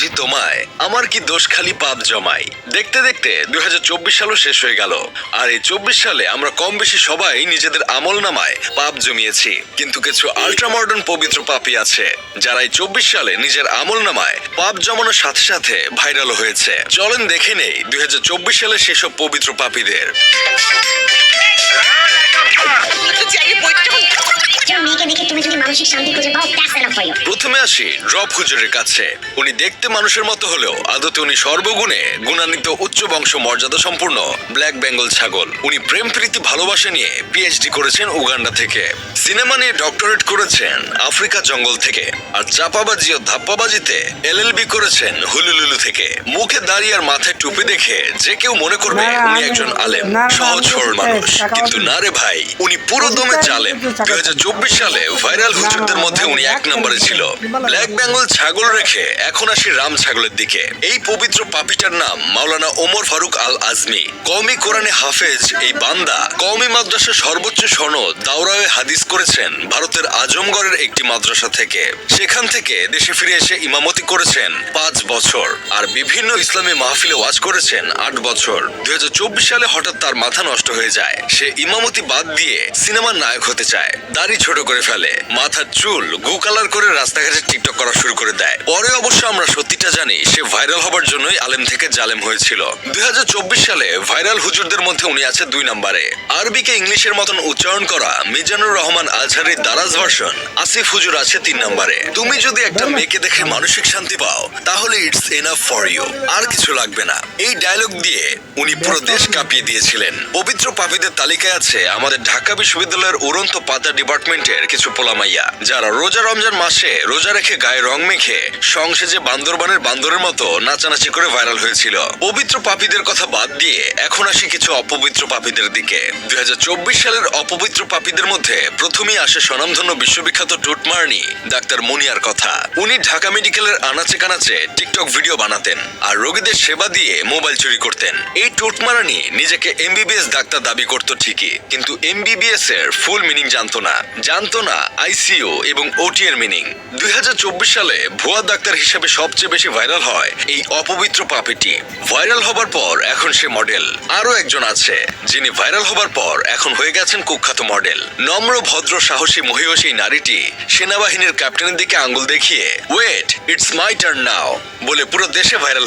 বুঝি তোমায়, আমার কি দোষ খালি পাপ জমাই। দেখতে দেখতে 2024 সালও শেষ হয়ে গেল। আর এই 24 সালে আমরা কম বেশি সবাই নিজেদের আমল নামায় পাপ জমিয়েছি, কিন্তু কিছু আল্ট্রা মডার্ন পবিত্র পাপী আছে যারা এই 24 সালে নিজের আমল নামায় পাপ জমানোর সাথে সাথে ভাইরাল হয়েছে। চলেন দেখে নেই 2024 সালে সেসব পবিত্র পাপীদের। প্রথমে আসি ড্রপ হুজুরের কাছে। উনি দেখতে মানুষের মতো হলেও আদতে উনি সর্বগুণে গুণান্বিত উচ্চ বংশ মর্যাদা সম্পূর্ণ ব্ল্যাক বেঙ্গল ছাগল। উনি প্রেম প্রীতি ভালোবাসা নিয়ে পিএইচডি করেছেন উগান্ডা থেকে, সিনেমা নিয়ে ডক্টরেট করেছেন আফ্রিকা জঙ্গল থেকে, আর চাপাবাজি ও ধাপ্পাবাজিতে এলএলবি করেছেন হুলুলুলু থেকে। মুখে দাঁড়িয়ে আর মাথায় টুপি দেখে যে কেউ মনে করবে উনি একজন আলেম, সহজ সরল মানুষ, কিন্তু না রে ভাই, উনি পুরো দমে জালেম। 2024 সালে ভাইরাল হুজুরদের মধ্যে উনি এক নম্বরে ছিল। ব্ল্যাক বেঙ্গল ছাগল রেখে এখন আসি রাম ছাগলের দিকে। এই পবিত্র পাপিটার নাম মাওলানা ওমর ফারুক আল আজমি। কওমি কোরআনে হাফেজ এই বান্দা কওমি মাদ্রাসার সর্বোচ্চ সনদ দাওরায়ে হাদিস করেছেন ভারতের আজমগড়ের একটি মাদ্রাসা থেকে। সেখান থেকে দেশে ফিরে এসে ইমামতি করেছেন 5 বছর, আর বিভিন্ন ইসলামী মাহফিলে ওয়াজ করেছেন 8 বছর। 2024 সালে হঠাৎ তার মাথা নষ্ট হয়ে যায়। সে ইমামতি বাদ দিয়ে সিনেমার নায়ক হতে চায়, দাড়ি ছোট করে ফেলে, মাথার চুল গু কালার করে রাস্তাঘাটে টিকটক করা শুরু করে দেয়। পরে অবশ্য আমরা সত্যিটা জানি সে ভাইরাল হবার জন্যই আলেম থেকে জালেম হয়েছিল। 2024 সালে ভাইরাল হুজুরদের মধ্যে উনি আছে 2 নম্বরে। আরবিকে ইংলিশের মতন উচ্চারণ করা মিজানুর রহমান আজহারির দারাজ ভার্সন আসিফ হুজুর আছে 3 নম্বরে। তুমি যদি একটা মেয়েকে দেখে মানসিক শান্তি পাও তাহলে ইটস এনাফ ফর ইউ, আর কিছু লাগবে না। এই ডায়লগ দিয়ে উনি পুরো দেশ কাঁপিয়ে দিয়েছিলেন। পবিত্র পাপীদের তালিকায় আছে আমাদের ঢাকা বিশ্ববিদ্যালয়ের উড়ন্ত পাতা ডিপার্টমেন্টের কিছু পোলামাইয়া, যারা রোজা রমজান মাসে রোজা রেখে গায়ে রং মেখে সংসেজে বান্দরবানের বান্দরের মতো নাচানাচি করে ভাইরাল হয়েছিল। পবিত্র পাপীদের কথা বাদ দিয়ে এখন আসি কিছু অপবিত্র পাপীদের দিকে। 2024 সালের অপবিত্র পাপীদের মধ্যে প্রথমেই আসে স্বনামধন্য বিশ্ববিখ্যাত টুটমার্নি ডাক্তার মুনিয়ার কথা। উনি ঢাকা মেডিকেলের আনাচে কানাচে টিকটক ভিডিও বানাতেন আর রোগীদের সেবা দিয়ে মোবাইল চুরি করতেন। এই টুটমার্নি নিজেকে এমবিবিএস ডাক্তার দাবি করত ঠিকই, কিন্তু এমবিবিএস এর ফুল মিনিং জানতো না আইসিইউ এবং ওটি এর মিনিং। 2024 সালে ভুয়া ডাক্তার হিসেবে সবচেয়ে বেশি ভাইরাল হয় এই অপবিত্র পাপীটি। ভাইরাল হবার পর এখন সে মডেল। আরো একজন আছে যিনি ভাইরাল হবার পর এখন হয়ে গেছেন কুখ্যাত মডেল। নম্র ভদ্র সাহসী মহিয়সী নারীটি সেনাবাহিনীর ক্যাপ্টেনের দিকে আঙ্গুল দেখিয়ে wait it's my turn now বলে পুরো দেশে ভাইরাল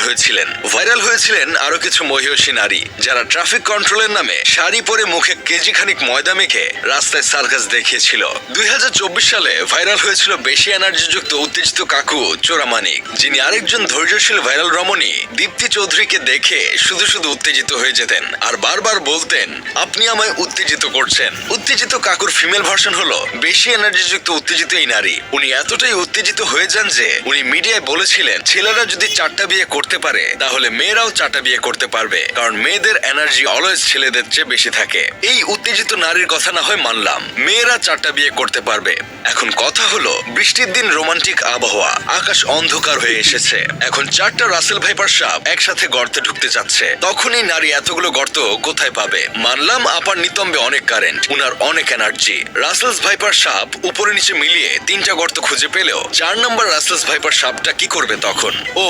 হয়েছিলেন আরো কিছু মহিয়সী নারী, যারা ট্রাফিক কন্ট্রোলের নামে শাড়ি পরে মুখে কেজি খানিক ময়দা মেখে রাস্তায় সার্কাস দেখিয়েছিল। 2024 সালে ভাইরাল হয়েছিল বেশি এনার্জিযুক্ত উত্তেজিত কাকু চোরামানিক, যিনি আরেকজন ধৈর্যশীল ভাইরাল রমণী দীপ্তি চৌধুরীকে দেখে শুধু উত্তেজিত হয়ে যেতেন আর বারবার বলতেন আপনি আমায় উত্তেজিত করছেন। উত্তেজিত কাকুর ফিমেল ভার্সন হলো বেশি এনার্জিযুক্ত উত্তেজিত এই নারী। উনি এতটাই উত্তেজিত হয়ে যান যে উনি মিডিয়ায় বলেছিলেন ছেলেরা যদি 4টা বিয়ে করতে পারে তাহলে মেয়েরাও 4টা বিয়ে করতে পারবে, কারণ মেয়েদের এনার্জি অলওয়েজ ছেলেদের চেয়ে বেশি থাকে। এই উত্তেজিত নারীর কথা না হয় মানলাম, মেয়েরা 4টা বিয়ে করতে পারবে। এখন কথা হলো বৃষ্টির দিন রোমান্টিক আবহাওয়া, আকাশ অন্ধকার হয়ে এসেছে, এখন 4টা রাসেল ভাইপার সাপ একসাথে গর্তে ঢুকতে যাচ্ছে। তখনই নারী এতগুলো গর্ত কোথায় পাবে? মানলাম আপার নিতম্বে অনেক কারেন্ট, উনার অনেক এনার্জি। রাসেলস ভাইপার সাপ উপরে নিচে মিলিয়ে 3টা গর্ত খুঁজে পেলেও 4 নম্বর রাসেলস ভাইপার সাপটা কি করবে তখন? ও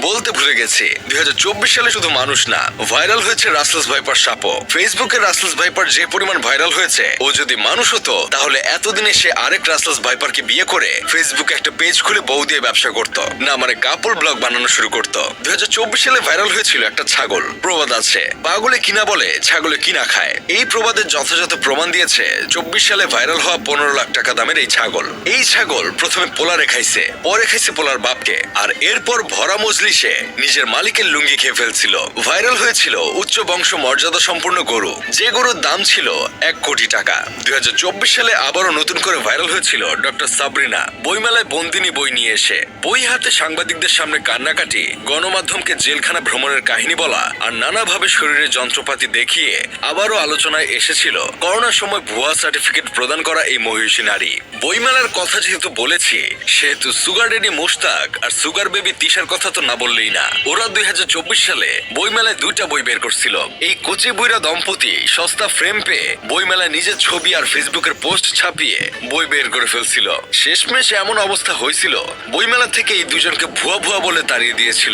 বলতে ভুলে গেছি, 2024 সালে শুধু মানুষ না, ভাইরাল হয়েছে রাসেলস ভাইপার সাপও। ফেসবুকে রাসেলস ভাইপার যে পরিমাণ ভাইরাল হয়েছে, ও যদি মানুষ হতো তাহলে এতদিনে সে আরেক রাসেলস ভাইপারকে বিয়ে করে ফেসবুকে একটা পেজ খুলে বউ দিয়ে ব্যবসা করত, না মানে কাপড় ব্লগ বানানো শুরু করত। 2024 সালে ভাইরাল হয়েছিল একটা ছাগল। প্রবাদ আছে, পাগলে কিনা বলে ছাগলে কিনা খায়। এই প্রবাদের যথাযথ প্রমাণ দিয়েছে 24 সালে ভাইরাল হওয়া 15 লাখ টাকা দামের এই ছাগল। এই ছাগল প্রথমে পোলারে খাইছে, পরে খাইছে পোলার বাপকে, আর এরপর ভরা মজলিসে নিজের মালিকের লুঙ্গি খেয়ে ফেলছিল। ভাইরাল হয়েছিল উচ্চ বংশ মর্যাদা সম্পূর্ণ গরু, যে গরুর দাম ছিল 1 কোটি টাকা। 2024 সালে আবারও নতুন করে ভাইরাল হয়েছিল ডক্টর সাবরিনা বইমেলায় বন্দিনী বই নিয়ে এসে বই হাতে সাংবাদিকদের সামনে কান্নাকাটি, গণমাধ্যমকে জেলখানা ভ্রমণের কাহিনী বলা আর নানাভাবে শরীরে যন্ত্রপাতি দেখিয়ে আবারও আলোচনায় এসেছিল করোনার সময় ভুয়া সার্টিফিকেট প্রদান করা এই মহিষী নারী। বইমেলার কথা যেহেতু বলেছি, সেহেতু সুগার ডেডি মুশতাক আর সুগার বেবি তিশার কথা তো না বললেই না। ওরা 2024 সালে বইমেলায় 2টা বই বের করছিল। এই কচি বুইরা দম্পতি সস্তা ফ্রেম পেয়ে বইমেলায় নিজের ছবি আর ফেসবুকের পোস্ট ছাপিয়ে বই বের করে ফেলছিল। শেষমেশ এমন অবস্থা হয়েছিল, বইমেলা থেকে এই দুজনকে ভুয়া ভুয়া বলে তাড়িয়ে দিয়েছিল।